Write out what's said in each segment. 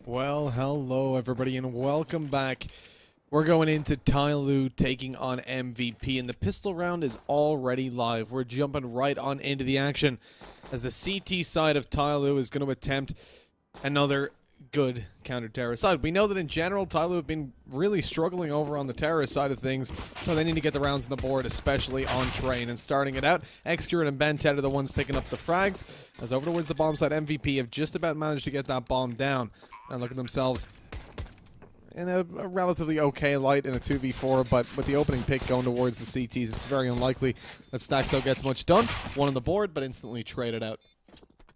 Well, hello everybody and welcome back. We're going into TYLOO taking on MVP and the pistol round is already live. We're jumping right on into the action as the CT side of TYLOO is going to attempt another good counter-terrorist side. We know that in general TYLOO have been really struggling over on the terrorist side of things, so they need to get the rounds on the board, especially on train. And starting it out, Excurate and Bentet are the ones picking up the frags, as over towards the bomb side, MVP have just about managed to get that bomb down. And look at themselves in a relatively okay light in a 2v4, but with the opening pick going towards the CTs, it's very unlikely that Staxo gets much done. One on the board, but instantly traded out.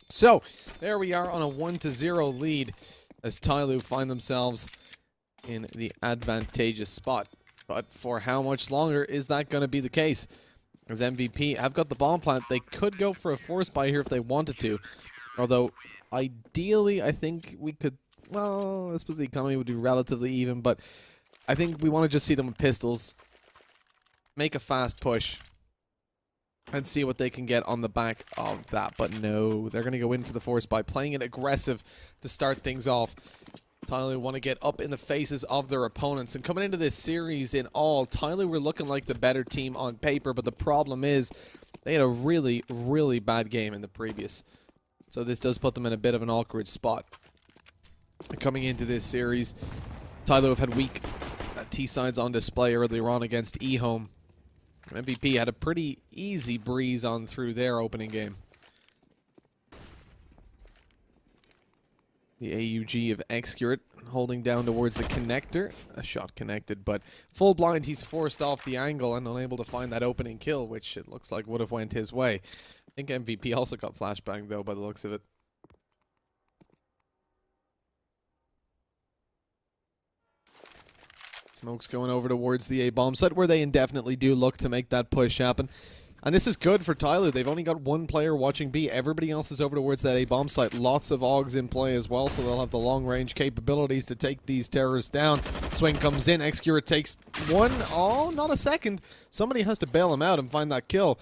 So, there we are on a 1-0 lead as TYLOO find themselves in the advantageous spot. But for how much longer is that going to be the case? As MVP have got the bomb plant, they could go for a force buy here if they wanted to. Although, ideally, I think we could... Well, I suppose the economy would be relatively even, but I think we want to just see them with pistols, make a fast push, and see what they can get on the back of that. But no, they're going to go in for the force by playing it aggressive to start things off. TYLOO want to get up in the faces of their opponents. And coming into this series in all, TYLOO were looking like the better team on paper, but the problem is they had a really, really bad game in the previous. So this does put them in a bit of an awkward spot. Coming into this series, TYLOO have had weak T-sides on display earlier on against eHome. MVP had a pretty easy breeze on through their opening game. The AUG of Excurate holding down towards the connector. A shot connected, but full blind, he's forced off the angle and unable to find that opening kill, which it looks like would have went his way. I think MVP also got flashbang though by the looks of it. Smoke's going over towards the A-bomb site where they indefinitely do look to make that push happen. And this is good for TYLOO. They've only got one player watching B. Everybody else is over towards that A-bomb site. Lots of AUGs in play as well, so they'll have the long-range capabilities to take these terrorists down. Swing comes in. Excurate takes one. Oh, not a second. Somebody has to bail him out and find that kill.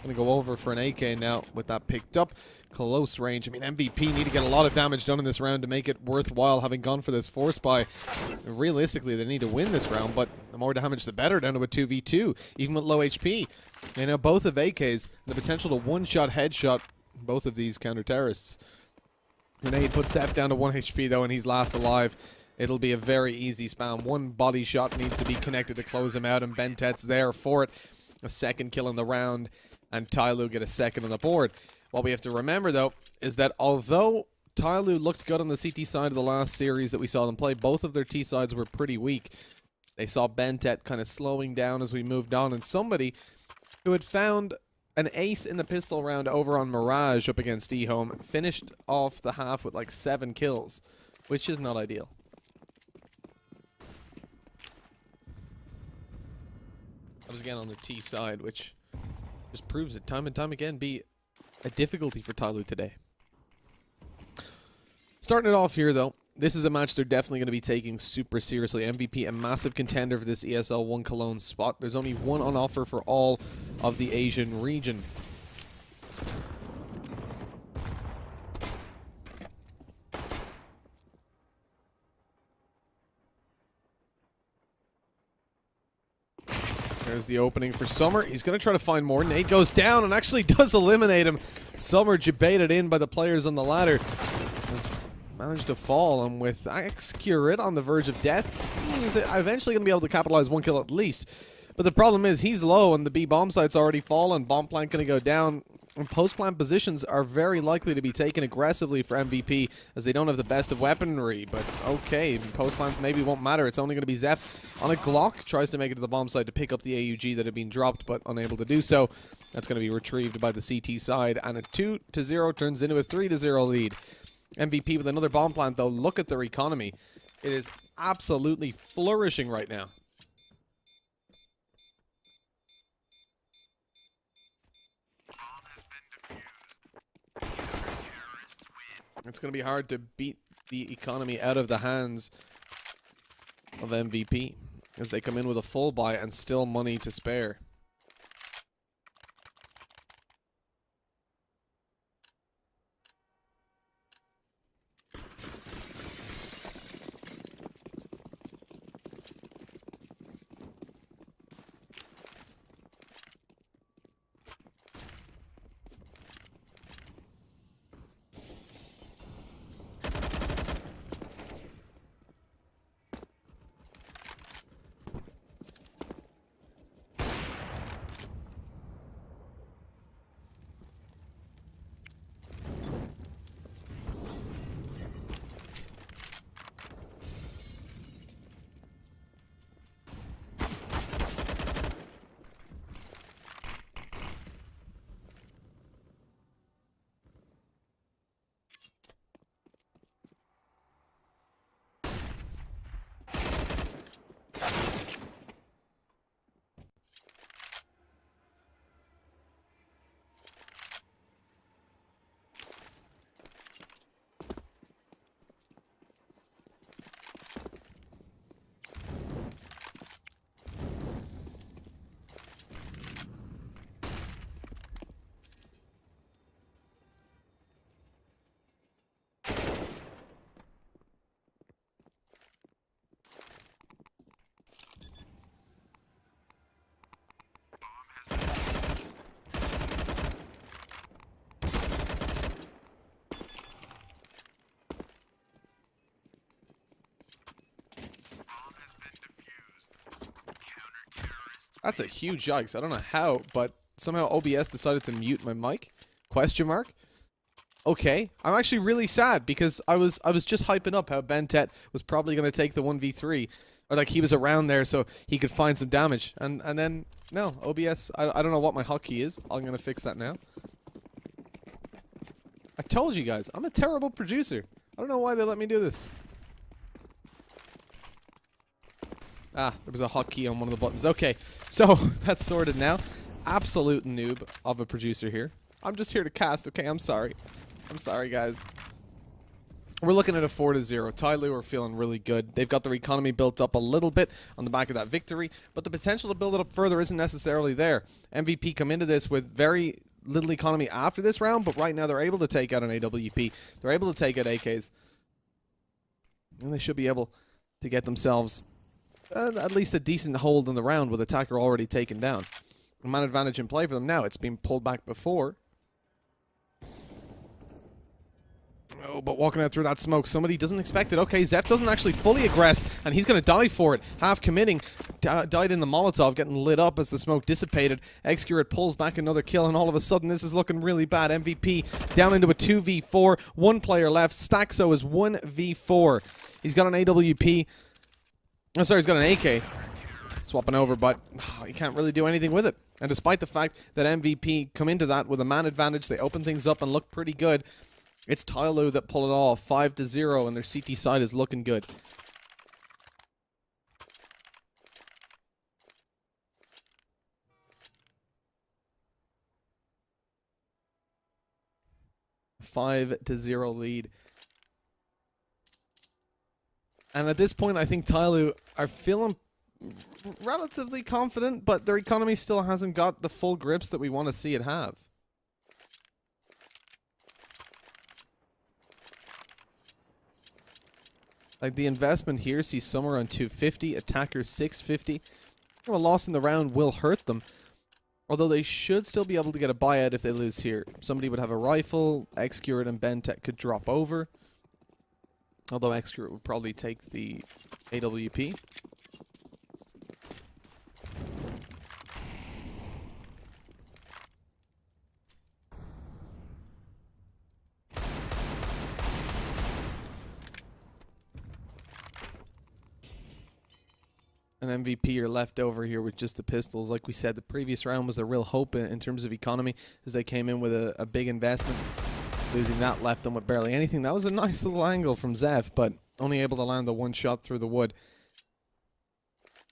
Gonna go over for an AK now with that picked up. Close range. I mean, MVP need to get a lot of damage done in this round to make it worthwhile having gone for this force buy. Realistically, they need to win this round, but the more damage the better, down to a 2v2, even with low HP. You know, both of AKs, the potential to one-shot headshot both of these counter-terrorists. Grenade puts Seth down to 1 HP though, and he's last alive. It'll be a very easy spam. One body shot needs to be connected to close him out, and Bentet's there for it. A second kill in the round, and TYLOO get a second on the board. What we have to remember, though, is that although TYLOO looked good on the CT side of the last series that we saw them play, both of their T sides were pretty weak. They saw Bentet kind of slowing down as we moved on, and somebody who had found an ace in the pistol round over on Mirage up against eHome finished off the half with like 7 kills, which is not ideal. That was again on the T side, which just proves it time and time again be a difficulty for TYLOO today. Starting it off here, though, this is a match they're definitely going to be taking super seriously. MVP, a massive contender for this ESL 1 Cologne spot. There's only one on offer for all of the Asian region. There's the opening for Summer. He's going to try to find more. Nate goes down and actually does eliminate him. Summer jebaited in by the players on the ladder. Has managed to fall, and with Excurate on the verge of death, he's eventually going to be able to capitalize 1 kill at least. But the problem is he's low and the B bomb site's already fallen. Bomb plant going to go down. And post-plant positions are very likely to be taken aggressively for MVP as they don't have the best of weaponry. But okay, post-plants maybe won't matter. It's only going to be Zeph on a Glock. Tries to make it to the bomb site to pick up the AUG that had been dropped, but unable to do so. That's going to be retrieved by the CT side. And a 2-0 turns into a 3-0 lead. MVP with another bomb plant, though. Look at their economy. It is absolutely flourishing right now. It's going to be hard to beat the economy out of the hands of MVP as they come in with a full buy and still money to spare. That's a huge yikes. I don't know how, but somehow OBS decided to mute my mic. Question mark. Okay, I'm actually really sad because I was just hyping up how Bentet was probably going to take the 1v3, or like he was around there so he could find some damage, and then no, OBS. I don't know what my hotkey is. I'm going to fix that now. I told you guys, I'm a terrible producer. I don't know why they let me do this. Ah, there was a hotkey on one of the buttons. Okay, so that's sorted now. Absolute noob of a producer here. I'm just here to cast. Okay, I'm sorry. I'm sorry, guys. We're looking at a 4-0. TYLOO are feeling really good. They've got their economy built up a little bit on the back of that victory, but the potential to build it up further isn't necessarily there. MVP come into this with very little economy after this round, but right now they're able to take out an AWP. They're able to take out AKs. And they should be able to get themselves at least a decent hold in the round with attacker already taken down. A man advantage in play for them now. It's been pulled back before. Oh, but walking out through that smoke, somebody doesn't expect it. Okay, Zeph doesn't actually fully aggress, and he's going to die for it. Half committing, died in the Molotov, getting lit up as the smoke dissipated. Xcurate pulls back another kill, and all of a sudden, this is looking really bad. MVP down into a 2v4. One player left. Staxo is 1v4. He's got an AWP. Oh, sorry, he's got an AK. Swapping over, but he can't really do anything with it. And despite the fact that MVP come into that with a man advantage, they open things up and look pretty good. It's TYLOO that pull it off, 5-0, and their CT side is looking good. A 5-0 lead. And at this point, I think TYLOO are feeling relatively confident, but their economy still hasn't got the full grips that we want to see it have. Like, the investment here sees somewhere on 250, attacker 650. A loss in the round will hurt them. Although they should still be able to get a buyout if they lose here. Somebody would have a rifle, Xcurate and Bentek could drop over. Although Xcurate would probably take the AWP. An MVP are left over here with just the pistols. Like we said, the previous round was a real hope in terms of economy as they came in with a big investment. Losing that left them with barely anything. That was a nice little angle from Zev, but only able to land the one shot through the wood.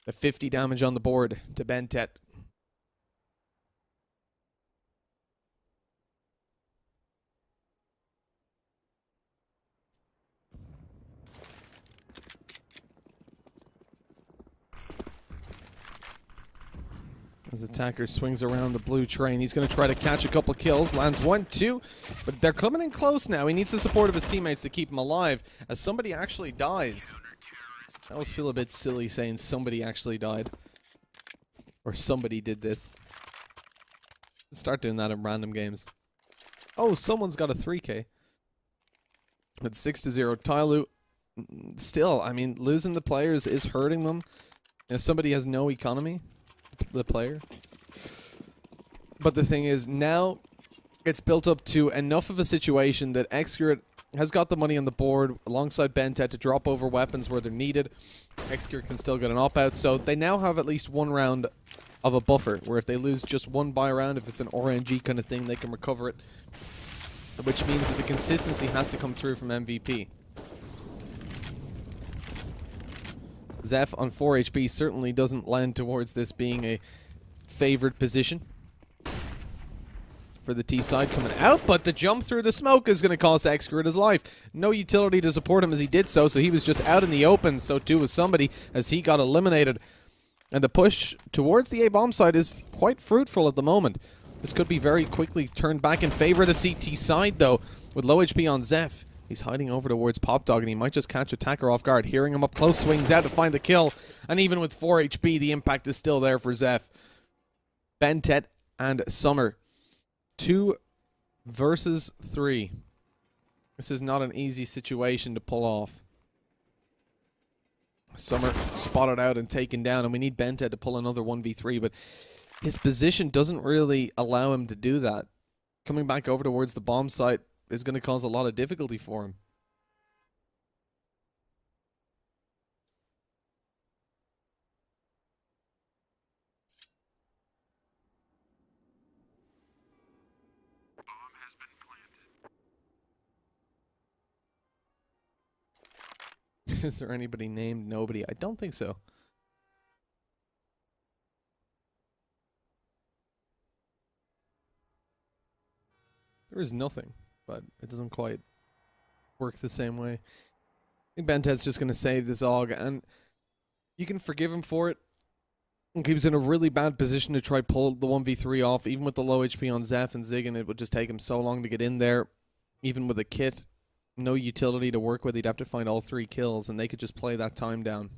The 50 damage on the board to Bentet. As attacker swings around the blue train, he's going to try to catch a couple kills. Lands 1, 2, but they're coming in close now. He needs the support of his teammates to keep him alive as somebody actually dies. I always feel a bit silly saying somebody actually died. Or somebody did this. Start doing that in random games. Oh, someone's got a 3K. But 6-0. TYLOO, still, I mean, losing the players is hurting them. If somebody has no economy, the player. But the thing is, now it's built up to enough of a situation that Xcurate has got the money on the board alongside Bentet to drop over weapons where they're needed. Xcurate can still get an op-out, so they now have at least one round of a buffer, where if they lose just one buy round, if it's an RNG kind of thing, they can recover it. Which means that the consistency has to come through from MVP. Zeph on 4 HP certainly doesn't lend towards this being a favored position for the T side coming out, but the jump through the smoke is going to cost Xcurate his life. No utility to support him as he did so he was just out in the open. So too was somebody as he got eliminated. And the push towards the A-bomb side is quite fruitful at the moment. This could be very quickly turned back in favor of the CT side, though, with low HP on Zeph. He's hiding over towards Pop Dog, and he might just catch attacker off guard. Hearing him up close, swings out to find the kill. And even with 4 HP, the impact is still there for Zeph. Bentet and Summer. 2 versus 3. This is not an easy situation to pull off. Summer spotted out and taken down, and we need Bented to pull another 1v3, but his position doesn't really allow him to do that. Coming back over towards the bomb site is going to cause a lot of difficulty for him. Is there anybody named? Nobody. I don't think so. There is nothing, but it doesn't quite work the same way. I think Bented's just going to save this AUG, and you can forgive him for it. He was in a really bad position to try pull the 1v3 off. Even with the low HP on Zeph and Zig, and it would just take him so long to get in there. Even with a kit, no utility to work with, he'd have to find all 3 kills, and they could just play that time down.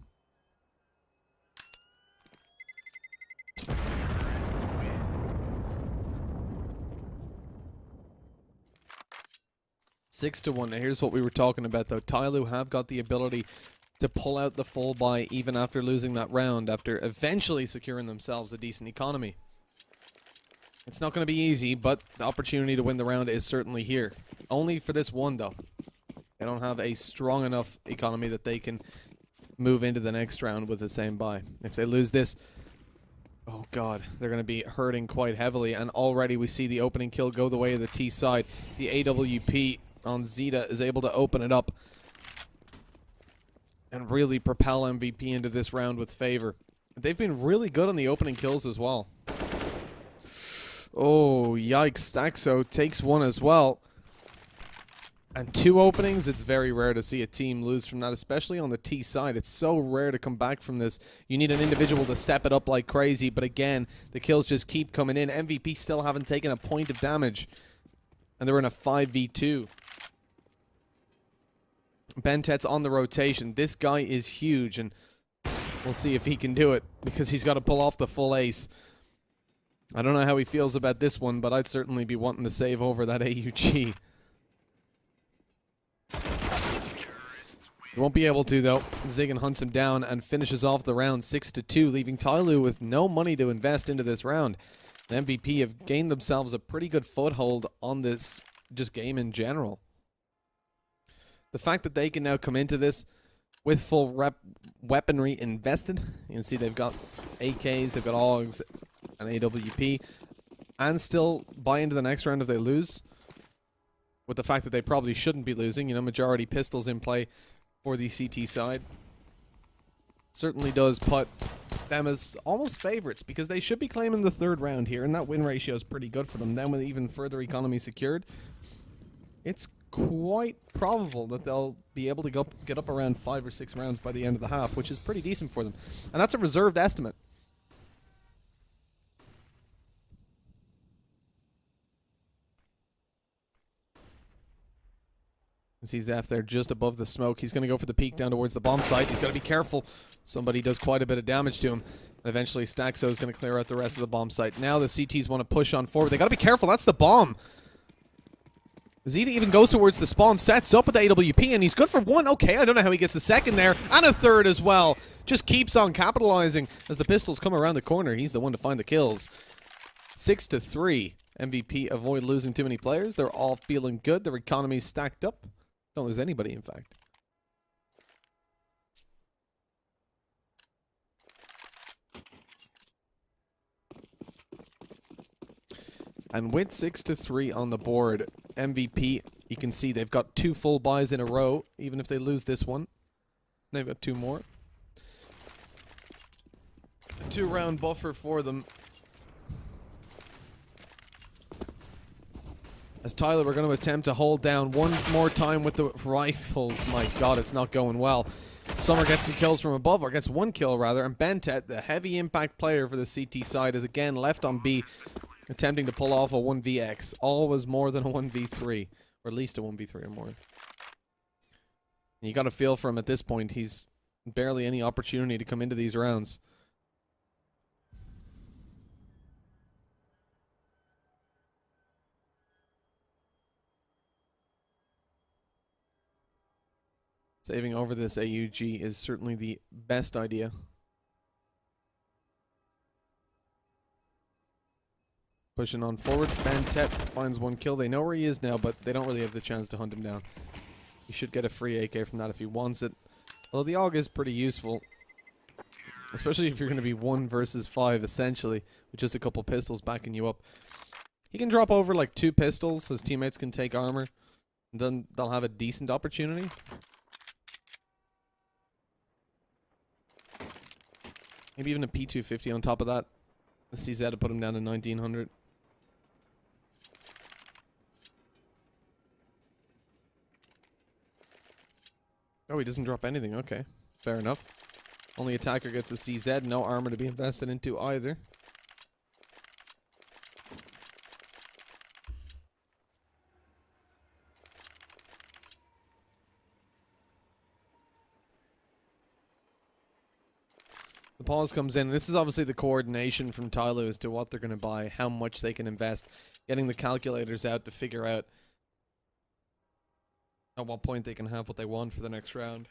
Six to 1. Now here's what we were talking about, though. TYLOO have got the ability to pull out the full buy even after losing that round, after eventually securing themselves a decent economy. It's not going to be easy, but the opportunity to win the round is certainly here. Only for this one, though. They don't have a strong enough economy that they can move into the next round with the same buy. If they lose this, oh god, they're going to be hurting quite heavily, and already we see the opening kill go the way of the T side. The AWP on Zeta is able to open it up and really propel MVP into this round with favor. They've been really good on the opening kills as well. Oh, yikes. Staxo takes one as well. And 2 openings, it's very rare to see a team lose from that, especially on the T side. It's so rare to come back from this. You need an individual to step it up like crazy, but again, the kills just keep coming in. MVP still haven't taken a point of damage, and they're in a 5v2. Bentet's on the rotation. This guy is huge, and we'll see if he can do it, because he's got to pull off the full ace. I don't know how he feels about this one, but I'd certainly be wanting to save over that AUG. He won't be able to, though. Ziggin hunts him down and finishes off the round 6-2, leaving TYLOO with no money to invest into this round. The MVP have gained themselves a pretty good foothold on this just game in general. The fact that they can now come into this with full weaponry invested. You can see they've got AKs, they've got AUGs, and AWP, and still buy into the next round if they lose. With the fact that they probably shouldn't be losing, you know, majority pistols in play for the CT side. Certainly does put them as almost favorites, because they should be claiming the 3rd round here, and that win ratio is pretty good for them. Then with even further economy secured, it's quite probable that they'll be able to get up around 5 or 6 rounds by the end of the half, which is pretty decent for them. And that's a reserved estimate. You see Zeph there just above the smoke. He's going to go for the peek down towards the bomb site. He's got to be careful. Somebody does quite a bit of damage to him. And eventually Staxo is going to clear out the rest of the bomb site. Now the CTs want to push on forward. They got to be careful. That's the bomb. Zeta even goes towards the spawn, sets up with the AWP, and he's good for 1. Okay, I don't know how he gets the 2nd there, and a 3rd as well. Just keeps on capitalizing as the pistols come around the corner. He's the one to find the kills. 6-3. MVP avoid losing too many players. They're all feeling good. Their economy's stacked up. Don't lose anybody, in fact. And with 6-3 on the board, MVP, you can see they've got 2 full buys in a row. Even if they lose this one, they've got 2 more. A 2-round buffer for them. As TYLOO, we're going to attempt to hold down one more time with the rifles. My god, it's not going well. Summer gets some kills from above, or gets 1 kill rather, and Bentet, the heavy impact player for the CT side, is again left on B, attempting to pull off a 1vx. Always more than a 1v3, or at least a 1v3 or more. And you got to feel for him at this point. He's barely any opportunity to come into these rounds. Saving over this AUG is certainly the best idea. Pushing on forward. Bantet finds one kill. They know where he is now, but they don't really have the chance to hunt him down. He should get a free AK from that if he wants it. Although the AUG is pretty useful. Especially if you're going to be 1 versus 5, essentially. With just a couple pistols backing you up. He can drop over like 2 pistols. His teammates can take armor. And then they'll have a decent opportunity. Maybe even a P250 on top of that. The CZ to put him down to 1900. Oh, he doesn't drop anything. Okay. Fair enough. Only attacker gets a CZ. No armor to be invested into either. The pause comes in. This is obviously the coordination from TYLOO as to what they're going to buy, how much they can invest, getting the calculators out to figure out at what point they can have what they want for the next round.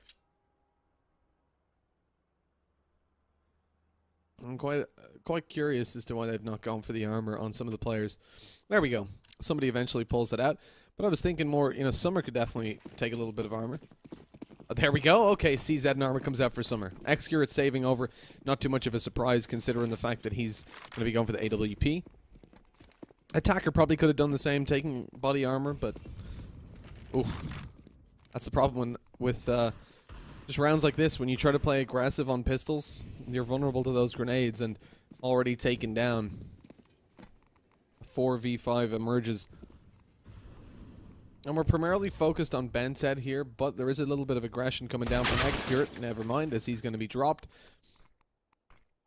I'm quite curious as to why they've not gone for the armor on some of the players. There we go. Somebody eventually pulls it out. But I was thinking more, you know, Summer could definitely take a little bit of armor. There we go. Okay, CZ and armor comes out for Summer. Excurate saving over. Not too much of a surprise considering the fact that he's going to be going for the AWP. Attacker probably could have done the same, taking body armor, but... oof. That's the problem with just rounds like this. When you try to play aggressive on pistols, you're vulnerable to those grenades and already taken down. A 4v5 emerges. And we're primarily focused on Bented here, but there is a little bit of aggression coming down from Excurate. Never mind, as he's going to be dropped.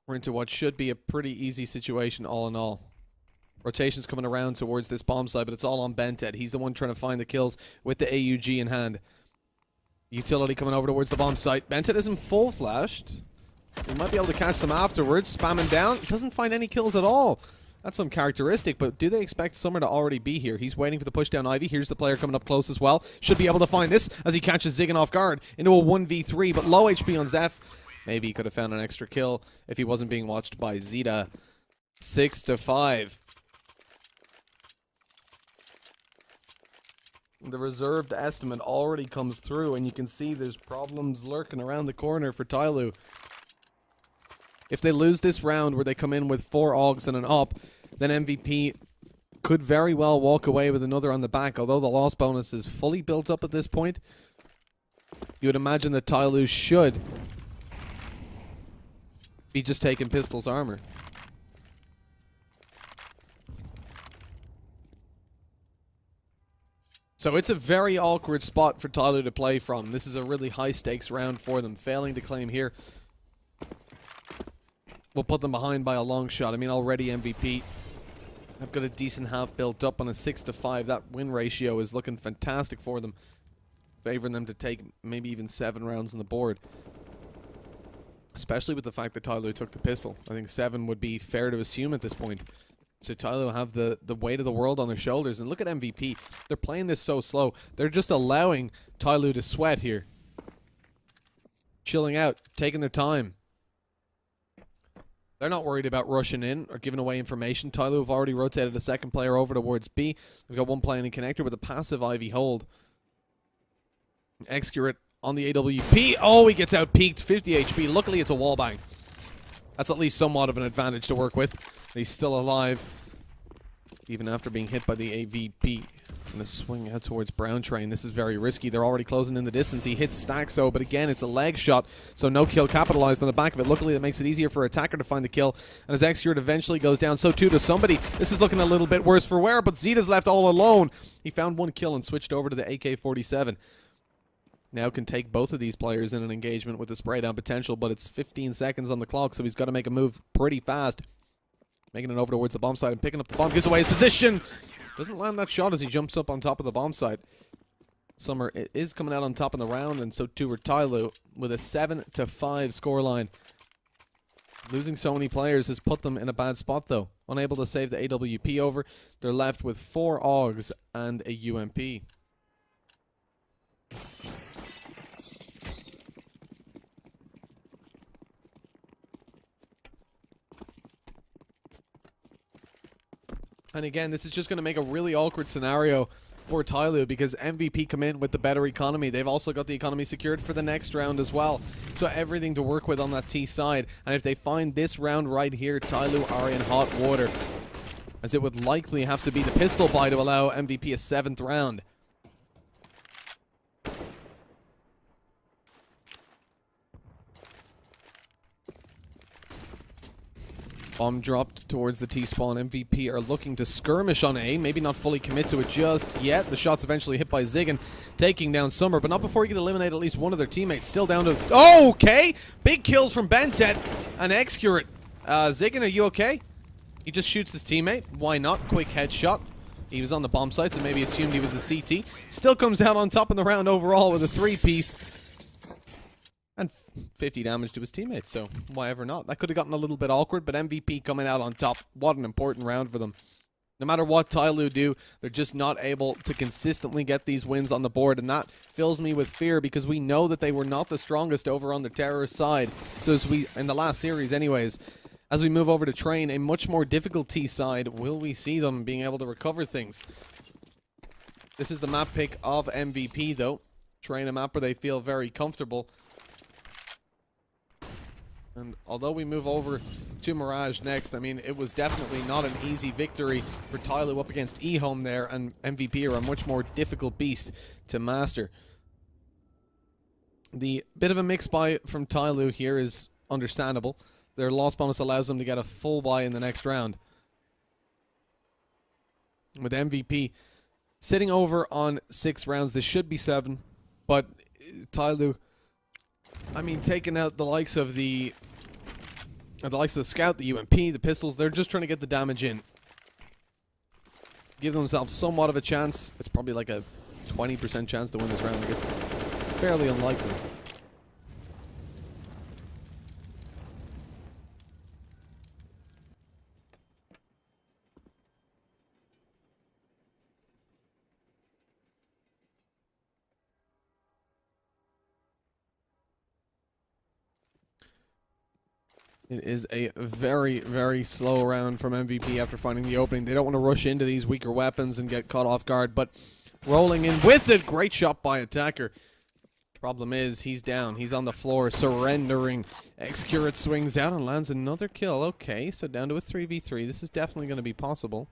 We're into what should be a pretty easy situation all in all. Rotation's coming around towards this bomb site, but it's all on Bented. He's the one trying to find the kills with the AUG in hand. Utility coming over towards the bomb site. Bented isn't full flashed. He might be able to catch them afterwards. Spamming down. Doesn't find any kills at all. That's uncharacteristic, but do they expect Summer to already be here? He's waiting for the push down Ivy. Here's the player coming up close as well. Should be able to find this as he catches Ziggin off guard into a 1v3, but low HP on Zeph. Maybe he could have found an extra kill if he wasn't being watched by Zeta. 6-5. The reserved estimate already comes through, and you can see there's problems lurking around the corner for TYLOO. If they lose this round where they come in with 4 AUGs and an up, then MVP could very well walk away with another on the back. Although the loss bonus is fully built up at this point, you would imagine that TYLOO should be just taking Pistol's armor. So it's a very awkward spot for TYLOO to play from. This is a really high-stakes round for them. Failing to claim here will put them behind by a long shot. I mean, already MVP have got a decent half built up on a 6-5. That win ratio is looking fantastic for them, favoring them to take maybe even 7 rounds on the board. Especially with the fact that TYLOO took the pistol. I think 7 would be fair to assume at this point. So TYLOO have the weight of the world on their shoulders. And look at MVP. They're playing this so slow. They're just allowing TYLOO to sweat here. Chilling out. Taking their time. They're not worried about rushing in or giving away information. TYLOO have already rotated a second player over towards B. They've got one player in connector with a passive Ivy hold. Excurate on the AWP. Oh, he gets out peaked. 50 HP. Luckily, it's a wallbang. That's at least somewhat of an advantage to work with. He's still alive, even after being hit by the AVP. Gonna swing out towards Brown Train. This is very risky. They're already closing in the distance. He hits Staxo, but again, it's a leg shot, so no kill capitalized on the back of it. Luckily, that makes it easier for Attacker to find the kill. And as Excurate eventually goes down, so too does somebody. This is looking a little bit worse for wear, but Zeta's left all alone. He found one kill and switched over to the AK-47. Now can take both of these players in an engagement with the spray down potential, but it's 15 seconds on the clock, so he's got to make a move pretty fast. Making it over towards the bomb site and picking up the bomb. Gives away his position. Doesn't land that shot as he jumps up on top of the bomb site. Summer is coming out on top in the round, and so too are TYLOO with a 7-5 scoreline. Losing so many players has put them in a bad spot, though. Unable to save the AWP over. They're left with 4 AUGs and a UMP. And again, this is just going to make a really awkward scenario for TYLOO because MVP come in with the better economy. They've also got the economy secured for the next round as well. So everything to work with on that T side. And if they find this round right here, TYLOO are in hot water, as it would likely have to be the pistol buy to allow MVP a 7th round. Bomb dropped towards the T-spawn. MVP are looking to skirmish on A. Maybe not fully commit to it just yet. The shot's eventually hit by Ziggin, taking down Summer, but not before he can eliminate at least one of their teammates. Still down to... Okay! Big kills from Bentet and Excurate. Ziggin, are you okay? He just shoots his teammate. Why not? Quick headshot. He was on the bomb site, so maybe assumed he was a CT. Still comes out on top in the round overall with a 3-piece. And 50 damage to his teammates, so why ever not? That could have gotten a little bit awkward, but MVP coming out on top. What an important round for them. No matter what TYLOO do, they're just not able to consistently get these wins on the board, and that fills me with fear because we know that they were not the strongest over on the terrorist side. So as we, in the last series anyways, as we move over to Train, a much more difficult T side, will we see them being able to recover things? This is the map pick of MVP though. Train, a map where they feel very comfortable. And although we move over to Mirage next, I mean, it was definitely not an easy victory for TYLOO up against eHome there, and MVP are a much more difficult beast to master. The bit of a mix buy from TYLOO here is understandable. Their loss bonus allows them to get a full buy in the next round. With MVP sitting over on 6 rounds, this should be 7, but TYLOO, I mean, taking out the likes of the Scout, the UMP, the pistols, they're just trying to get the damage in. Give themselves somewhat of a chance. It's probably like a 20% chance to win this round. It's fairly unlikely. It is a very, very slow round from MVP after finding the opening. They don't want to rush into these weaker weapons and get caught off guard, but rolling in with it. Great shot by Attacker. Problem is, he's down. He's on the floor, surrendering. Excurate swings out and lands another kill. Okay, so down to a 3v3. This is definitely going to be possible.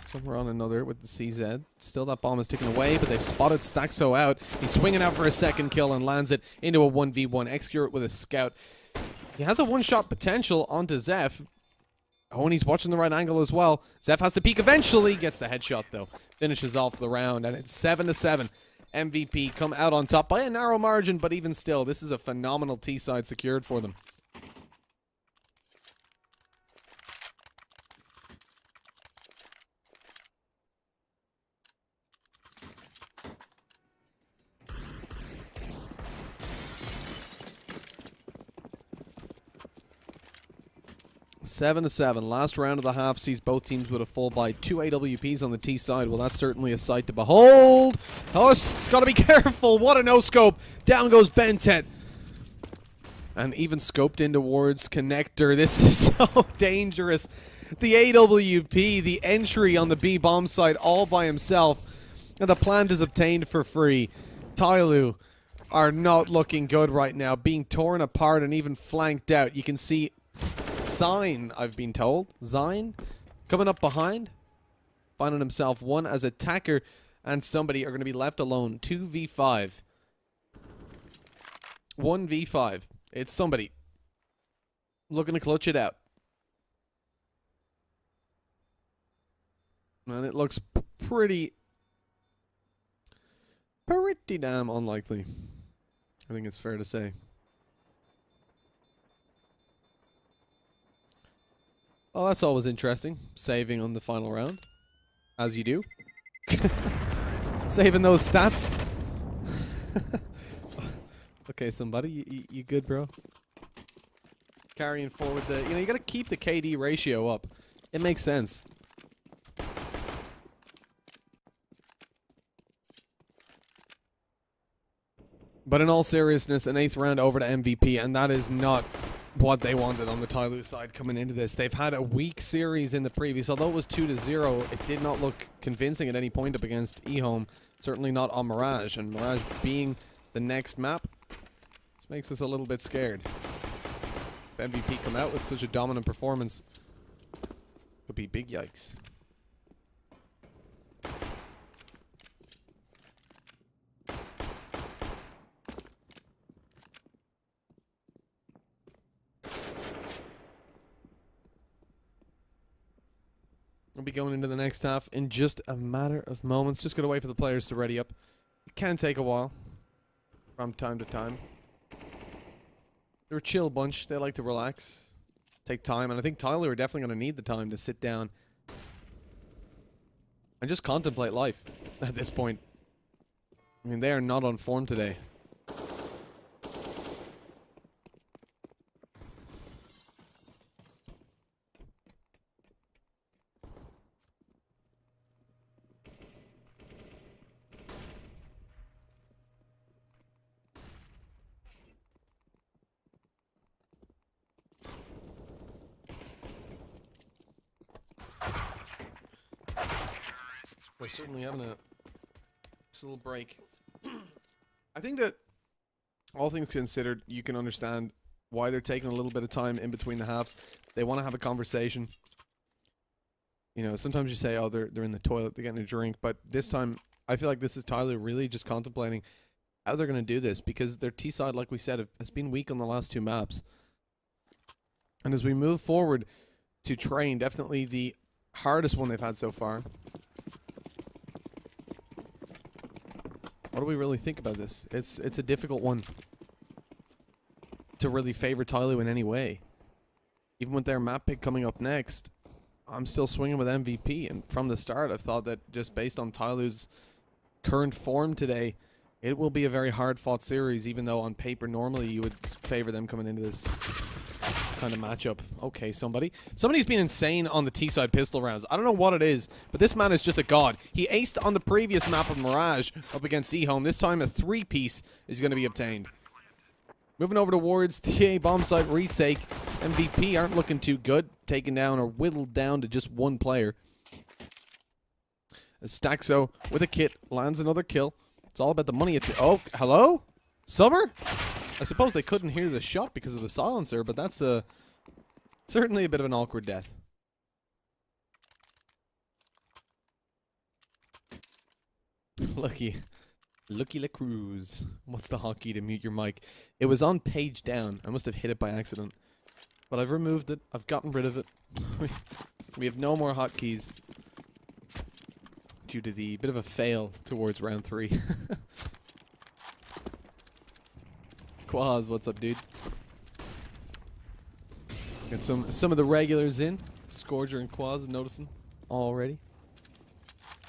Somewhere on another with the CZ. Still that bomb is ticking away, but they've spotted Staxo out. He's swinging out for a second kill and lands it into a 1v1. Excurate with a scout. He has a one-shot potential onto Zeph. Oh, and he's watching the right angle as well. Zeph has to peek eventually. Gets the headshot, though. Finishes off the round, and it's 7-7. MVP come out on top by a narrow margin, but even still, this is a phenomenal T-side secured for them. Seven to 7. Last round of the half sees both teams with a full buy. 2 AWPs on the T side. Well, that's certainly a sight to behold. Oh, it's got to be careful. What a no-scope. Down goes Bentet. And even scoped in towards Connector. This is so dangerous. The AWP, the entry on the B bomb site all by himself. And the plant is obtained for free. TYLOO are not looking good right now. Being torn apart and even flanked out. You can see Sign, I've been told. Zine coming up behind, finding himself one as Attacker and somebody are going to be left alone. 2v5. 1v5. It's somebody looking to clutch it out. And it looks pretty damn unlikely. I think it's fair to say. Well, that's always interesting. Saving on the final round. As you do. Saving those stats. Okay, somebody. You good, bro? Carrying forward the... You know, you gotta keep the KD ratio up. It makes sense. But in all seriousness, an 8th round over to MVP, and that is not what they wanted on the TYLOO side coming into this. They've had a weak series in the previous. Although it was 2-0, it did not look convincing at any point up against eHome. Certainly not on Mirage. And Mirage being the next map, this makes us a little bit scared. If MVP come out with such a dominant performance, could be big yikes. We'll be going into the next half in just a matter of moments. Just gotta wait for the players to ready up. It can take a while from time to time. They're a chill bunch. They like to relax, take time, and I think TYLOO are definitely gonna need the time to sit down and just contemplate life at this point. I mean, they are not on form today. We're certainly having a little break. I think that, all things considered, you can understand why they're taking a little bit of time in between the halves. They want to have a conversation. You know, sometimes you say, oh, they're in the toilet, they're getting a drink. But this time, I feel like this is TYLOO really just contemplating how they're going to do this. Because their T-side, like we said, has been weak on the last two maps. And as we move forward to train, definitely the hardest one they've had so far. What do we really think about this? It's a difficult one to really favor TYLOO in any way. Even with their map pick coming up next, I'm still swinging with MVP. And from the start, I've thought that just based on TYLOO's current form today, it will be a very hard-fought series, even though on paper normally you would favor them coming into this kind of matchup. Okay, somebody's been insane on the T-side pistol rounds. I don't know what it is, but this man is just a god. He aced on the previous map of Mirage up against eHome. This time a 3-piece is going to be obtained. Moving over towards the A bomb site retake. MVP aren't looking too good. Taken down or whittled down to just one player. As Staxo with a kit lands another kill. It's all about the money at the... Oh, hello? Summer? I suppose they couldn't hear the shot because of the silencer, but that's certainly a bit of an awkward death. Lucky La Cruz. What's the hotkey to mute your mic? It was on page down. I must have hit it by accident. But I've removed it. I've gotten rid of it. We have no more hotkeys due to the bit of a fail towards round 3. Quaz, what's up, dude? Got some of the regulars in. Scourger and Quaz, I'm noticing already.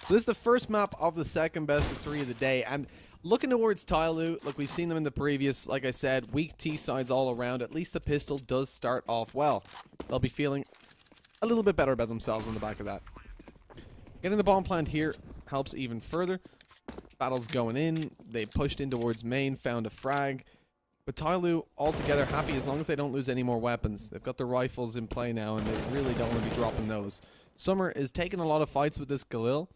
So this is the first map of the second best of 3 of the day, and looking towards TYLOO, look, we've seen them in the previous, like I said, weak T-sides all around. At least the pistol does start off well. They'll be feeling a little bit better about themselves on the back of that. Getting the bomb plant here helps even further. Battle's going in. They pushed in towards main, found a frag. But TYLOO, altogether happy as long as they don't lose any more weapons. They've got their rifles in play now, and they really don't want to be dropping those. Summer is taking a lot of fights with this Galil,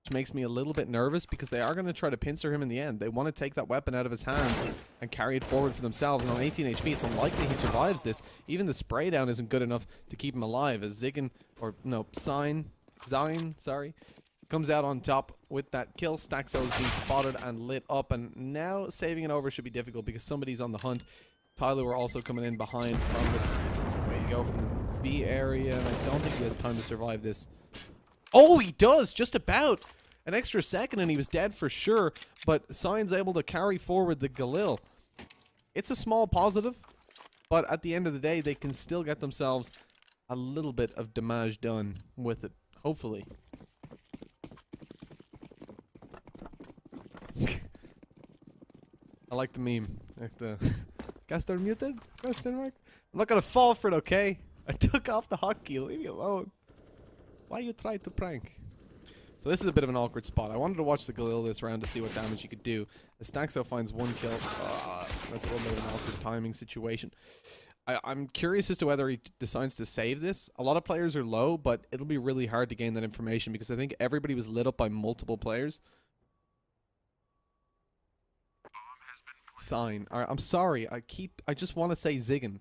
which makes me a little bit nervous because they are going to try to pincer him in the end. They want to take that weapon out of his hands and carry it forward for themselves. And on 18 HP, it's unlikely he survives this. Even the spray down isn't good enough to keep him alive, as Ziggen, or no, Zine, sorry, comes out on top with that kill. Staxo is being spotted and lit up, and now saving it over should be difficult because somebody's on the hunt. TYLOO are also coming in behind from the way to go from the B area, and I don't think he has time to survive this. Oh, he does, just about. An extra second and he was dead for sure, but Sign's able to carry forward the Galil. It's a small positive, but at the end of the day, they can still get themselves a little bit of damage done with it, hopefully. I like the meme. Like the guys are muted? Question mark? I'm not gonna fall for it, okay? I took off the hotkey. Leave me alone. Why you try to prank? So this is a bit of an awkward spot. I wanted to watch the Galil this round to see what damage he could do. The Staxo finds one kill. That's a little bit of an awkward timing situation. I'm curious as to whether he decides to save this. A lot of players are low, but it'll be really hard to gain that information because I think everybody was lit up by multiple players. Sign. All right, I'm sorry. I just want to say Ziggin.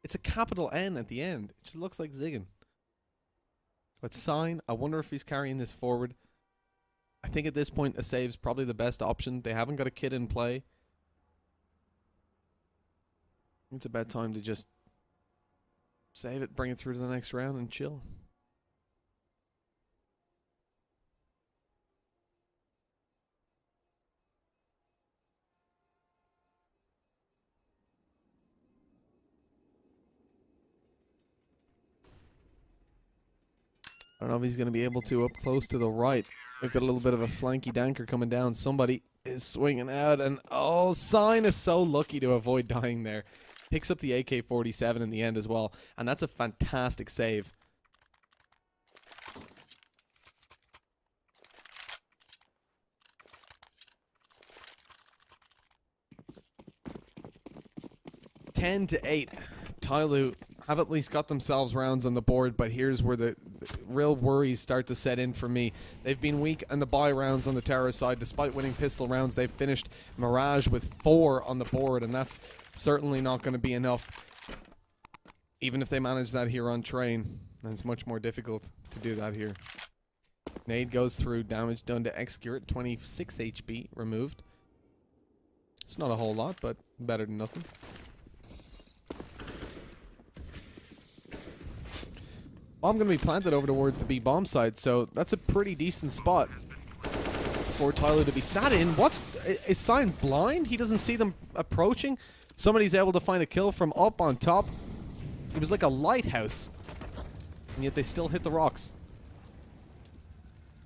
It's a capital N at the end. It just looks like Ziggin. But sign. I wonder if he's carrying this forward. I think at this point a save's probably the best option. They haven't got a kid in play. It's about time to just save it, bring it through to the next round, and chill. I don't know if he's going to be able to up close to the right. We've got a little bit of a flanky danker coming down. Somebody is swinging out, and oh, Sign is so lucky to avoid dying there. Picks up the AK-47 in the end as well, and that's a fantastic save. (10-8). TYLOO have at least got themselves rounds on the board, but here's where the real worries start to set in for me. They've been weak on the buy rounds on the terror side. Despite winning pistol rounds, they've finished Mirage with 4 on the board, and that's certainly not going to be enough. Even if they manage that here on train, and it's much more difficult to do that here. Nade goes through, damage done to Execute, 26 HP removed. It's not a whole lot, but better than nothing. Bomb going to be planted over towards the B-bomb side, so that's a pretty decent spot for TYLOO to be sat in. Is Sign blind? He doesn't see them approaching? Somebody's able to find a kill from up on top. It was like a lighthouse, and yet they still hit the rocks.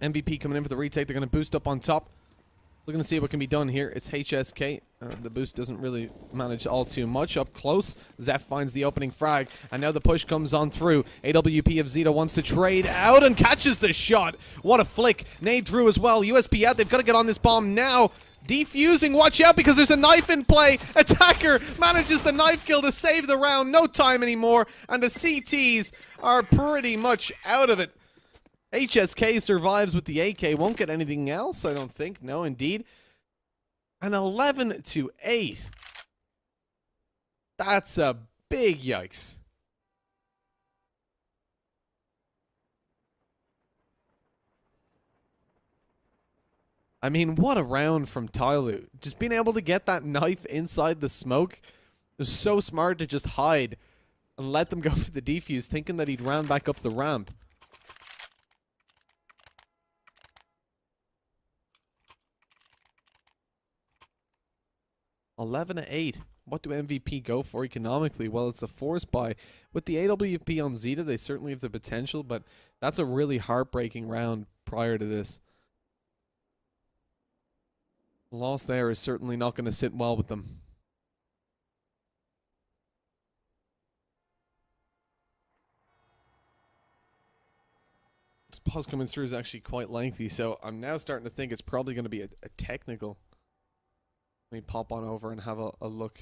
MVP coming in for the retake. They're going to boost up on top. Looking to see what can be done here. It's HSK. The boost doesn't really manage all too much. Up close, Zeph finds the opening frag, and now the push comes on through. AWP of Zeta wants to trade out and catches the shot. What a flick. Nade through as well. USP out. They've got to get on this bomb now. Defusing. Watch out because there's a knife in play. Attacker manages the knife kill to save the round. No time anymore, and the CTs are pretty much out of it. HSK survives with the AK. Won't get anything else, I don't think. No, indeed. An 11-8. That's a big yikes. I mean, what a round from TYLOO. Just being able to get that knife inside the smoke. It was so smart to just hide and let them go for the defuse, thinking that he'd round back up the ramp. 11-8. What do MVP go for economically? Well, it's a force buy. With the AWP on Zeta, they certainly have the potential, but that's a really heartbreaking round prior to this. The loss there is certainly not going to sit well with them. This pause coming through is actually quite lengthy, so I'm now starting to think it's probably going to be a technical. Let me pop on over and have a look.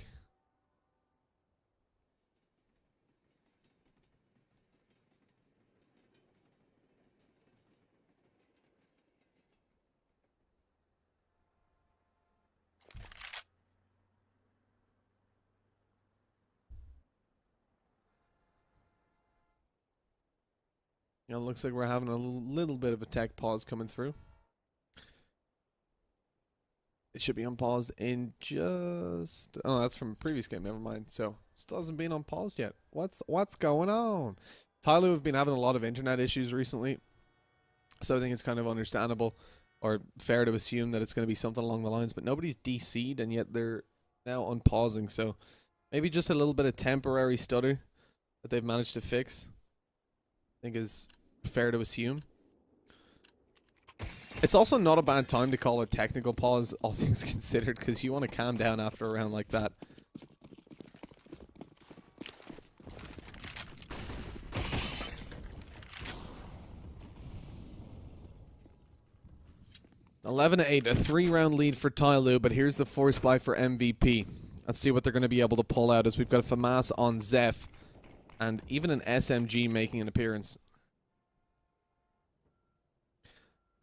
You know, it looks like we're having a little bit of a tech pause coming through. It should be on pause in just... Oh, that's from a previous game. Never mind. So, still hasn't been on pause yet. What's going on? TYLOO have been having a lot of internet issues recently. So, I think it's kind of understandable or fair to assume that it's going to be something along the lines. But nobody's DC'd, and yet they're now unpausing. So, maybe just a little bit of temporary stutter that they've managed to fix. I think is fair to assume. It's also not a bad time to call a technical pause, all things considered, because you want to calm down after a round like that. (11-8), a 3-round lead for TYLOO, but here's the force buy for MVP. Let's see what they're going to be able to pull out as we've got a FAMAS on Zeph. And even an SMG making an appearance.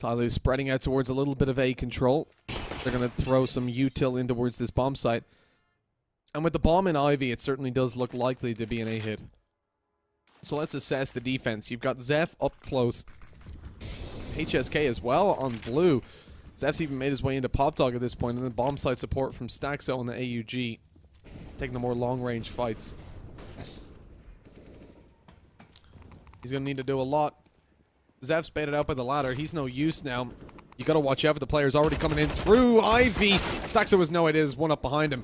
TYLOO spreading out towards a little bit of A control. They're going to throw some util in towards this bomb site. And with the bomb in Ivy, it certainly does look likely to be an A hit. So let's assess the defense. You've got Zeph up close. HSK as well on blue. Zeph's even made his way into Pop Dog at this point, and then bomb site support from Staxo on the AUG. Taking the more long-range fights. He's going to need to do a lot. Zeph's baited out by the ladder. He's no use now. You got to watch out for the players already coming in through Ivy. Staxo has no idea there's one up behind him.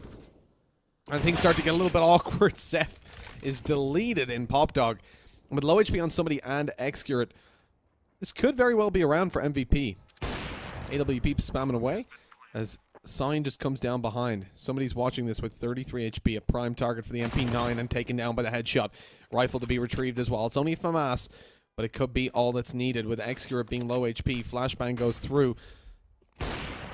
And things start to get a little bit awkward. Zeph is deleted in Pop Dog. And with low HP on somebody and Excurate, this could very well be around for MVP. AWP spamming away as Sign just comes down behind. Somebody's watching this with 33 HP, a prime target for the MP9 and taken down by the headshot. Rifle to be retrieved as well. It's only FAMAS, but it could be all that's needed with Excurate being low HP. Flashbang goes through.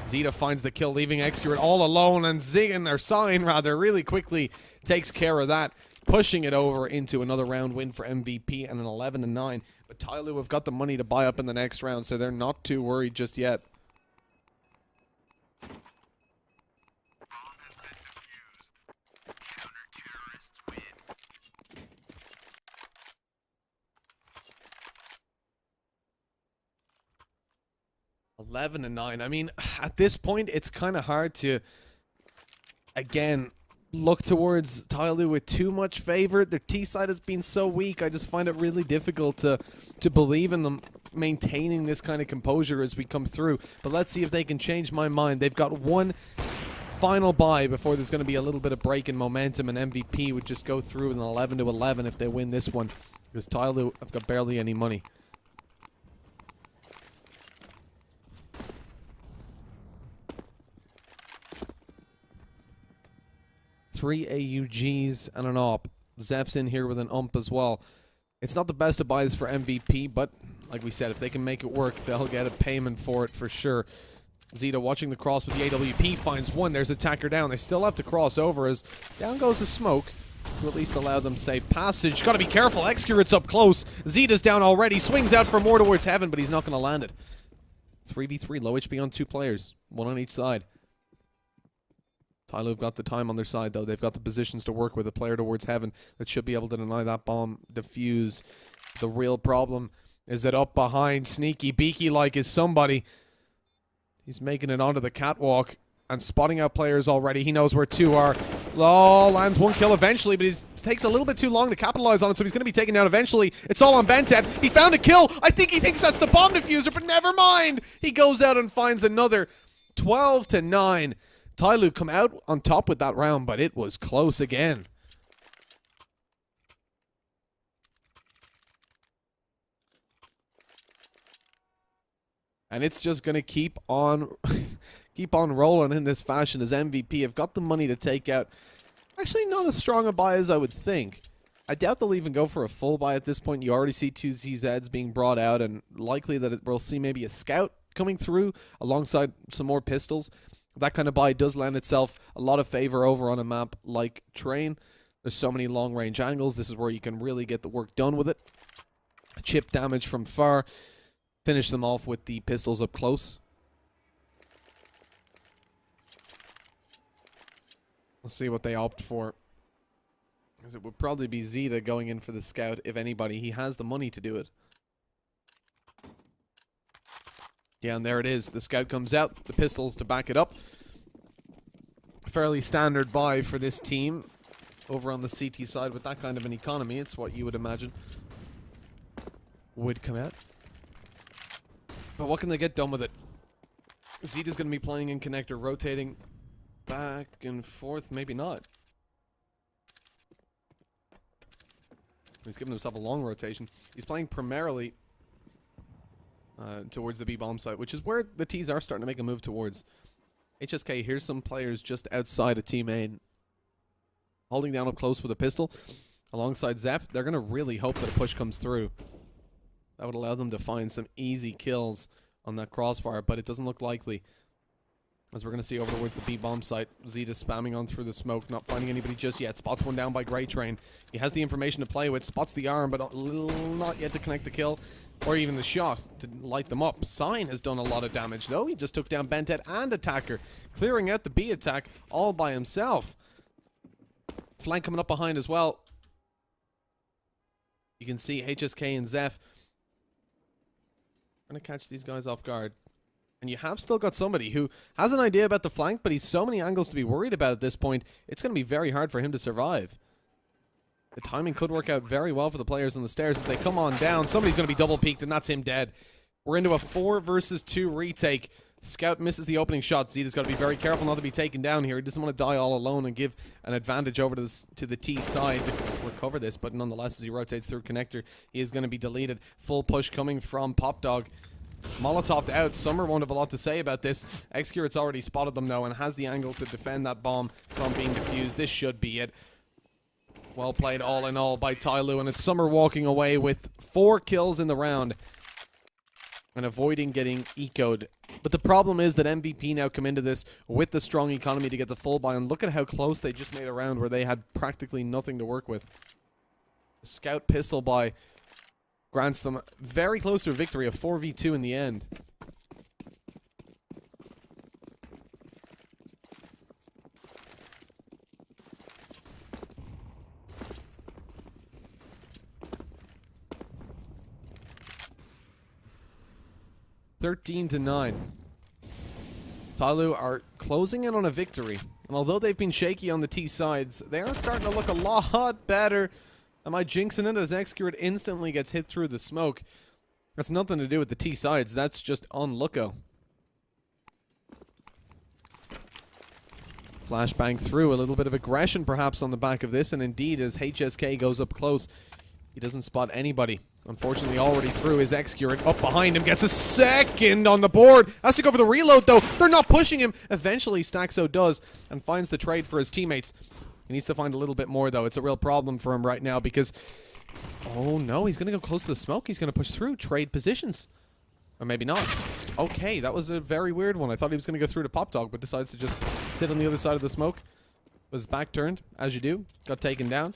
Zeta finds the kill, leaving Excurate all alone, and Sign rather really quickly takes care of that, pushing it over into another round win for MVP and an 11-9. But TYLOO have got the money to buy up in the next round, so they're not too worried just yet. $11 and 9. I mean, at this point, it's kind of hard to, again, look towards TYLOO with too much favor. Their T side has been so weak. I just find it really difficult to believe in them maintaining this kind of composure as we come through. But let's see if they can change my mind. They've got one final buy before there's going to be a little bit of break in momentum, and MVP would just go through with an 11-11 if they win this one, because TYLOO have got barely any money. Three AUGs and an AWP. Zeph's in here with an UMP as well. It's not the best of buys for MVP, but like we said, if they can make it work, they'll get a payment for it for sure. Zeta watching the cross with the AWP finds one. There's attacker down. They still have to cross over as down goes the smoke to at least allow them safe passage. Gotta be careful. Excurate's up close. Zeta's down already. Swings out for more towards heaven, but he's not going to land it. 3v3. Low HP on two players. One on each side. TYLOO have got the time on their side, though. They've got the positions to work with. A player towards heaven that should be able to deny that bomb defuse. The real problem is that up behind, sneaky beaky like is somebody. He's making it onto the catwalk and spotting out players already. He knows where two are. Oh, lands one kill eventually, but it takes a little bit too long to capitalize on it, so he's going to be taken down eventually. It's all on Bentet. He found a kill. I think he thinks that's the bomb diffuser, but never mind. He goes out and finds another. 12-9. TYLOO come out on top with that round, but it was close again. And it's just going to keep on rolling in this fashion as MVP have got the money to take out. Actually, not as strong a buy as I would think. I doubt they'll even go for a full buy at this point. You already see two ZZs being brought out, and likely that we'll see maybe a scout coming through alongside some more pistols. That kind of buy does lend itself a lot of favor over on a map like Train. There's so many long-range angles. This is where you can really get the work done with it. Chip damage from far. Finish them off with the pistols up close. Let's see what they opt for. Because it would probably be Zeta going in for the scout, if anybody. He has the money to do it. Yeah, and there it is. The scout comes out. The pistols to back it up. Fairly standard buy for this team. Over on the CT side with that kind of an economy, it's what you would imagine would come out. But what can they get done with it? Zeta's going to be playing in connector, rotating back and forth. Maybe not. He's giving himself a long rotation. He's playing primarily towards the B-bomb site, which is where the T's are starting to make a move towards. HSK, here's some players just outside of Team A, holding down up close with a pistol alongside Zeph. They're going to really hope that a push comes through. That would allow them to find some easy kills on that crossfire, but it doesn't look likely. As we're going to see over towards the B-bomb site, Zeta spamming on through the smoke, not finding anybody just yet. Spots one down by Grey Train. He has the information to play with, spots the arm, but not yet to connect the kill, or even the shot to light them up. Sign has done a lot of damage, though. He just took down Bentet and Attacker, clearing out the B attack all by himself. Flank coming up behind as well. You can see HSK and Zeph trying to catch these guys off guard. And you have still got somebody who has an idea about the flank, but he's so many angles to be worried about at this point, it's going to be very hard for him to survive. The timing could work out very well for the players on the stairs as they come on down. Somebody's going to be double peeked, and that's him dead. We're into a 4 versus 2 retake. Scout misses the opening shot. Zeta's got to be very careful not to be taken down here. He doesn't want to die all alone and give an advantage over to the T side to recover this, but nonetheless, as he rotates through connector, he is going to be deleted. Full push coming from Popdog. Molotoved out. Summer won't have a lot to say about this. Excurit's already spotted them, though, and has the angle to defend that bomb from being defused. This should be it. Well played all in all by TYLOO, and it's Summer walking away with 4 kills in the round and avoiding getting ecoed. But the problem is that MVP now come into this with the strong economy to get the full buy, and look at how close they just made a round where they had practically nothing to work with. The Scout pistol buy grants them very close to a victory, a 4v2 in the end. (13-9). TYLOO are closing in on a victory, and although they've been shaky on the T sides, they are starting to look a lot better. Am I jinxing it as Excurit instantly gets hit through the smoke? That's nothing to do with the T sides, that's just on lookout. Flashbang through, a little bit of aggression perhaps on the back of this, and indeed as HSK goes up close, he doesn't spot anybody. Unfortunately, already through his Excurit. Up behind him, gets a second on the board. Has to go for the reload, though. They're not pushing him. Eventually, Staxo does, and finds the trade for his teammates. He needs to find a little bit more, though. It's a real problem for him right now because... Oh, no. He's going to go close to the smoke. He's going to push through. Trade positions. Or maybe not. Okay, that was a very weird one. I thought he was going to go through to Popdog, but decides to just sit on the other side of the smoke. With his back turned, as you do. Got taken down.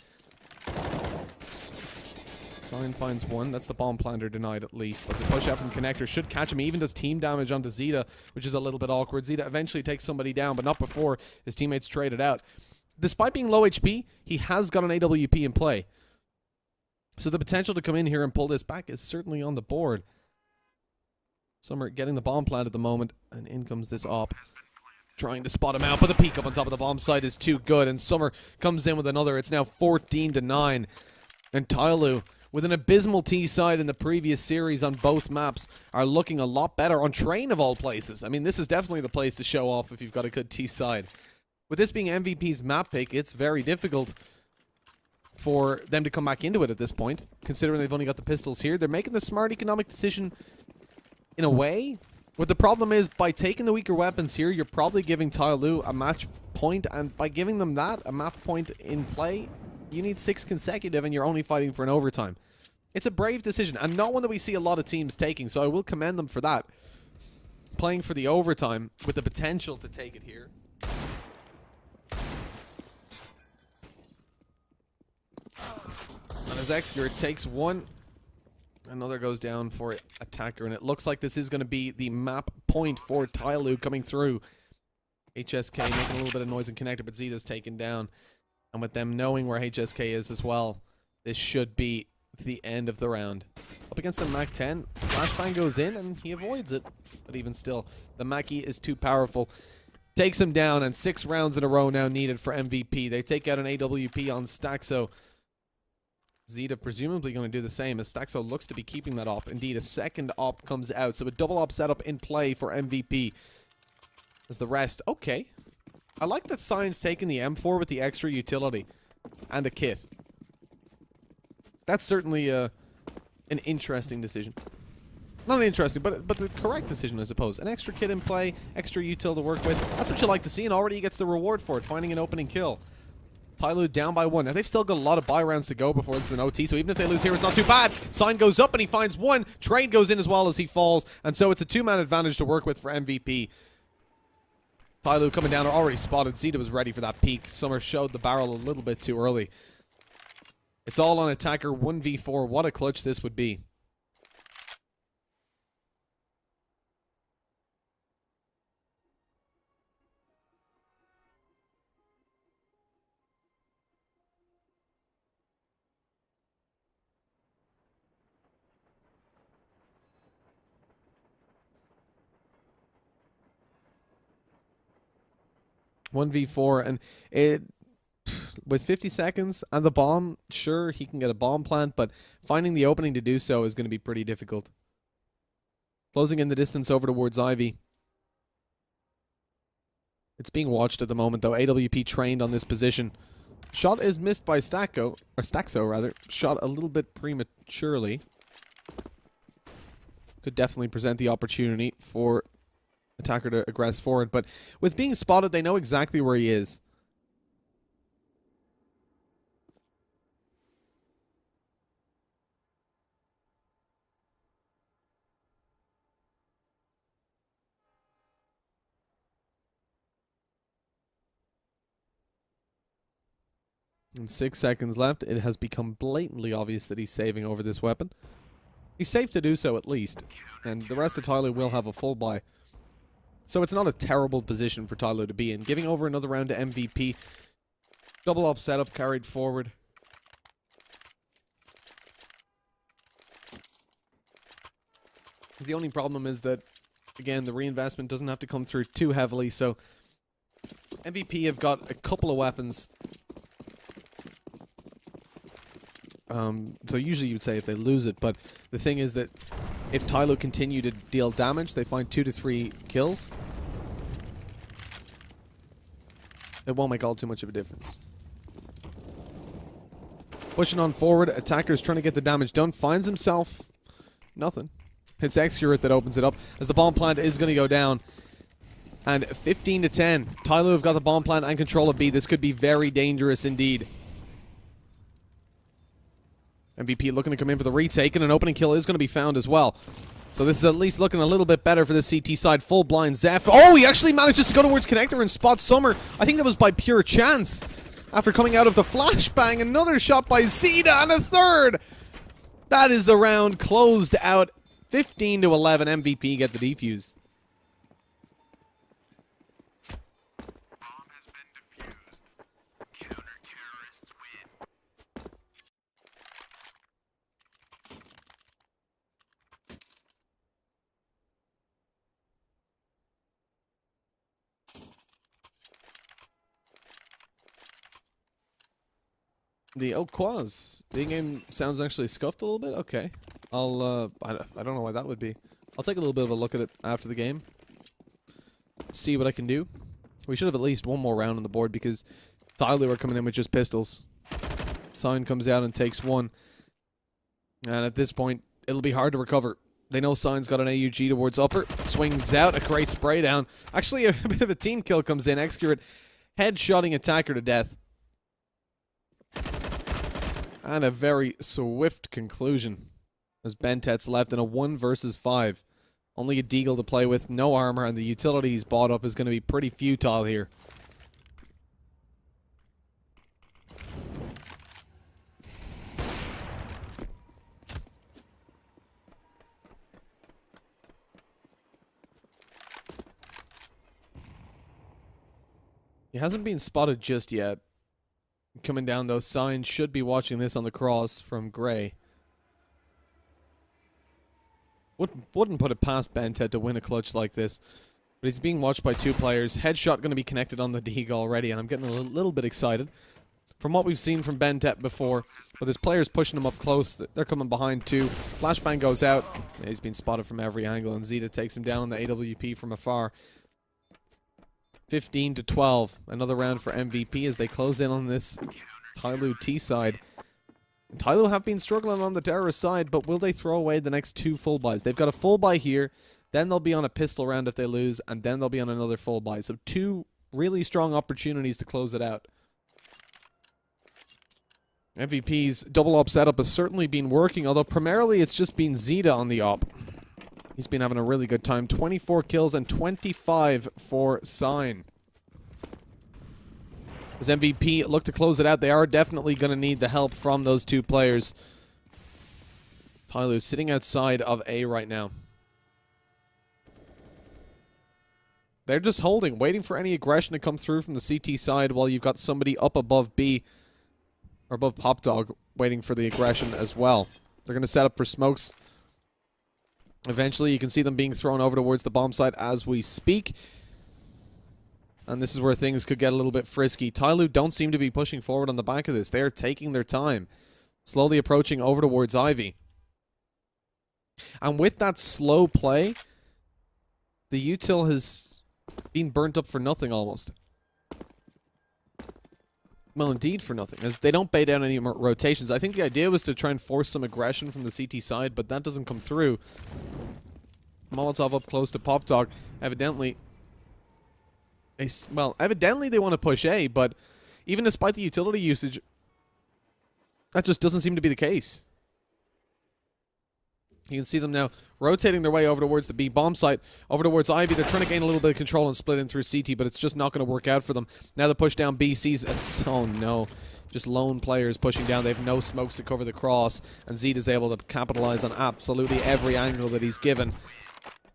Sign finds one. That's the bomb planter denied at least. But the push out from Connector should catch him. He even does team damage onto Zeta, which is a little bit awkward. Zeta eventually takes somebody down, but not before his teammates traded out. Despite being low HP, he has got an AWP in play. So the potential to come in here and pull this back is certainly on the board. Summer getting the bomb plant at the moment, and in comes this op. Trying to spot him out, but the peek up on top of the bomb site is too good, and Summer comes in with another. It's now 14-9. And TYLOO, with an abysmal T side in the previous series on both maps, are looking a lot better on Train of all places. I mean, this is definitely the place to show off if you've got a good T side. With this being MVP's map pick, it's very difficult for them to come back into it at this point, considering they've only got the pistols here. They're making the smart economic decision in a way. What the problem is, by taking the weaker weapons here, you're probably giving TYLOO a match point, and by giving them that, a map point in play, you need 6 consecutive and you're only fighting for an overtime. It's a brave decision, and not one that we see a lot of teams taking, so I will commend them for that. Playing for the overtime with the potential to take it here. And as Excurit takes one, another goes down for Attacker, and it looks like this is going to be the map point for TYLOO coming through. HSK making a little bit of noise and Connector, but Zeta's taken down. And with them knowing where HSK is as well, this should be the end of the round. Up against the Mac 10, Flashbang goes in and he avoids it. But even still, the Mackie is too powerful. Takes him down, and 6 rounds in a row now needed for MVP. They take out an AWP on Staxo. Zeta presumably going to do the same as Staxo looks to be keeping that op. Indeed, a second op comes out. So a double op setup in play for MVP. As the rest, okay. I like that Science taking the M4 with the extra utility and a kit. That's certainly an interesting decision. Not interesting, but the correct decision, I suppose. An extra kit in play, extra util to work with. That's what you like to see, and already he gets the reward for it, finding an opening kill. TYLOO down by 1. Now, they've still got a lot of buy rounds to go before this is an OT, so even if they lose here, it's not too bad. Sign goes up, and he finds one. Trade goes in as well as he falls, and so it's a 2-man advantage to work with for MVP. TYLOO coming down, already spotted. Zeta was ready for that peek. Summer showed the barrel a little bit too early. It's all on attacker 1v4. What a clutch this would be. One v4, and it with 50 seconds and the bomb, sure, he can get a bomb plant, but finding the opening to do so is going to be pretty difficult. Closing in the distance over towards Ivy. It's being watched at the moment, though. AWP trained on this position. Shot is missed by Staxo, rather. Shot a little bit prematurely. Could definitely present the opportunity for attacker to aggress forward, but with being spotted, they know exactly where he is. And 6 seconds left. It has become blatantly obvious that he's saving over this weapon. He's safe to do so, at least. And the rest of TYLOO will have a full buy. So it's not a terrible position for TYLOO to be in. Giving over another round to MVP. Double up setup carried forward. The only problem is that, again, the reinvestment doesn't have to come through too heavily. So MVP have got a couple of weapons. So usually you'd say if they lose it, but the thing is that if TYLOO continue to deal damage, they find 2 to 3 kills. It won't make all too much of a difference. Pushing on forward, attacker's trying to get the damage done, finds himself nothing. It's Excurate that opens it up as the bomb plant is going to go down. And 15 to 10. TYLOO have got the bomb plant and control of B. This could be very dangerous indeed. MVP looking to come in for the retake, and an opening kill is going to be found as well. So this is at least looking a little bit better for the CT side. Full blind Zeph. Oh, he actually manages to go towards connector and spot Summer. I think that was by pure chance. After coming out of the flashbang, another shot by Zeta and a third. That is the round closed out. 15 to 11. MVP get the defuse. The Quaz. The in-game sounds actually scuffed a little bit. Okay. I don't know why that would be. I'll take a little bit of a look at it after the game. See what I can do. We should have at least one more round on the board because TYLOO are coming in with just pistols. Sign comes out and takes one. And at this point, it'll be hard to recover. They know Sign's got an AUG towards upper. Swings out. A great spray down. Actually, a bit of a team kill comes in. Excurate headshotting attacker to death. And a very swift conclusion as Bentet's left in a 1 versus 5. Only a Deagle to play with, no armor, and the utility he's bought up is going to be pretty futile here. He hasn't been spotted just yet. Coming down, those Signs should be watching this on the cross from Gray. Wouldn't put it past Bentet to win a clutch like this. But he's being watched by 2 players. Headshot going to be connected on the Deagle already, and I'm getting a little bit excited. From what we've seen from Bentet before, but there's players pushing him up close. They're coming behind too. Flashbang goes out. Yeah, he's been spotted from every angle, and Zeta takes him down on the AWP from afar. 15 to 12. Another round for MVP as they close in on this TYLOO T side. And TYLOO have been struggling on the terrorist side, but will they throw away the next 2 full buys? They've got a full buy here, then they'll be on a pistol round if they lose, and then they'll be on another full buy. So 2 really strong opportunities to close it out. MVP's double op setup has certainly been working, although primarily it's just been Zeta on the op. He's been having a really good time. 24 kills and 25 for Sign. As MVP look to close it out, they are definitely going to need the help from those two players. TYLOO sitting outside of A right now. They're just holding, waiting for any aggression to come through from the CT side while you've got somebody up above B, or above Pop Dog, waiting for the aggression as well. They're going to set up for smokes. Eventually, you can see them being thrown over towards the bomb site as we speak. And this is where things could get a little bit frisky. TYLOO don't seem to be pushing forward on the back of this. They're taking their time, slowly approaching over towards Ivy. And with that slow play, the util has been burnt up for nothing almost. Well, indeed for nothing, as they don't bait down any rotations. I think the idea was to try and force some aggression from the CT side, but that doesn't come through. Molotov up close to Pop Dog. Evidently, evidently they want to push A, but even despite the utility usage, that just doesn't seem to be the case. You can see them now rotating their way over towards the B bomb site, over towards Ivy. They're trying to gain a little bit of control and split in through CT, but it's just not going to work out for them. Now the push down B sees... Oh no. Just lone players pushing down. They have no smokes to cover the cross, and Zed is able to capitalize on absolutely every angle that he's given.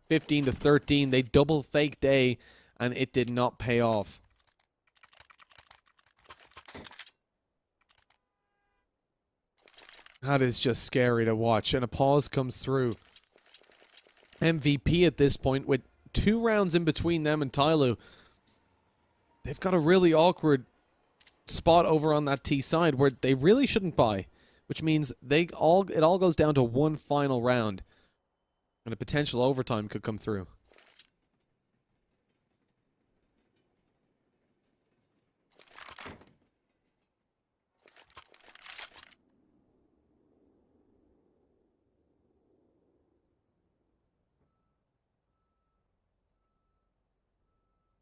15 to 13. They double faked A, and it did not pay off. That is just scary to watch, and a pause comes through. MVP at this point, with 2 rounds in between them and TYLOO. They've got a really awkward spot over on that T side where they really shouldn't buy, which means it all goes down to one final round, and a potential overtime could come through.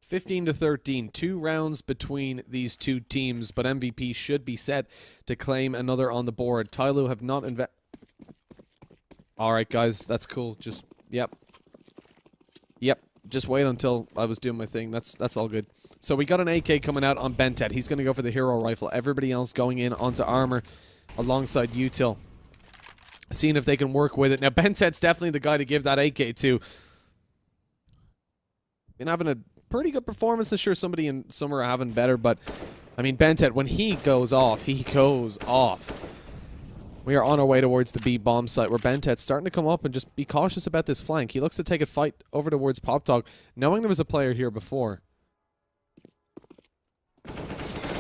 (15 to 13), 2 rounds between these two teams, but MVP should be set to claim another on the board. TYLOO have not Alright guys, that's cool. Just, yep. Just wait until I was doing my thing. That's all good. So we got an AK coming out on Bentet. He's going to go for the hero rifle. Everybody else going in onto armor alongside util, seeing if they can work with it. Now Bentet's definitely the guy to give that AK to. Been having a pretty good performance. I'm sure somebody in Summer are having better, but I mean, Bentet, when he goes off, he goes off. We are on our way towards the B bomb site, where Bentet's starting to come up and just be cautious about this flank. He looks to take a fight over towards Pop Dog, knowing there was a player here before.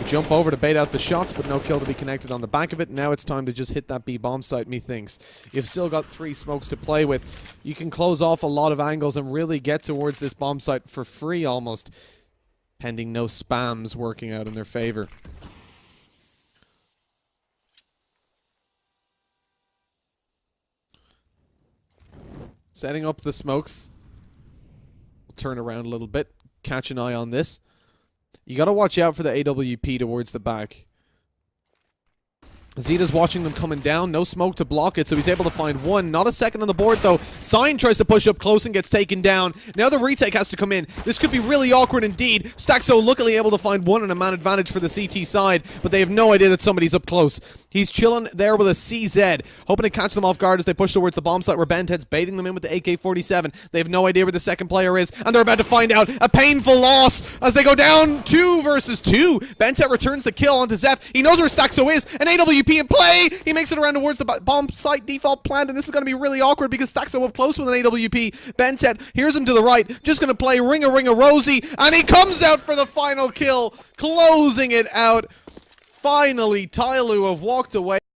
Jump over to bait out the shots, but no kill to be connected on the back of it. Now it's time to just hit that B bomb site, methinks. You've still got 3 smokes to play with. You can close off a lot of angles and really get towards this bomb site for free almost, pending no spams working out in their favor. Setting up the smokes. We'll turn around a little bit, catch an eye on this. You gotta watch out for the AWP towards the back. Zeta's watching them coming down. No smoke to block it, so he's able to find one. Not a second on the board, though. Sign tries to push up close and gets taken down. Now the retake has to come in. This could be really awkward indeed. Staxo luckily able to find one and a man advantage for the CT side, but they have no idea that somebody's up close. He's chilling there with a CZ, hoping to catch them off guard as they push towards the bomb site, where Bentet's baiting them in with the AK-47. They have no idea where the second player is, and they're about to find out. A painful loss as they go down 2 versus 2. Bentet returns the kill onto Zeph. He knows where Staxo is. An AWP in play. He makes it around towards the bomb site default plant, and this is going to be really awkward because Staxo up close with an AWP. Bentet hears him to the right, just going to play ring-a-ring-a Rosie, and he comes out for the final kill, closing it out. Finally, TYLOO have walked away.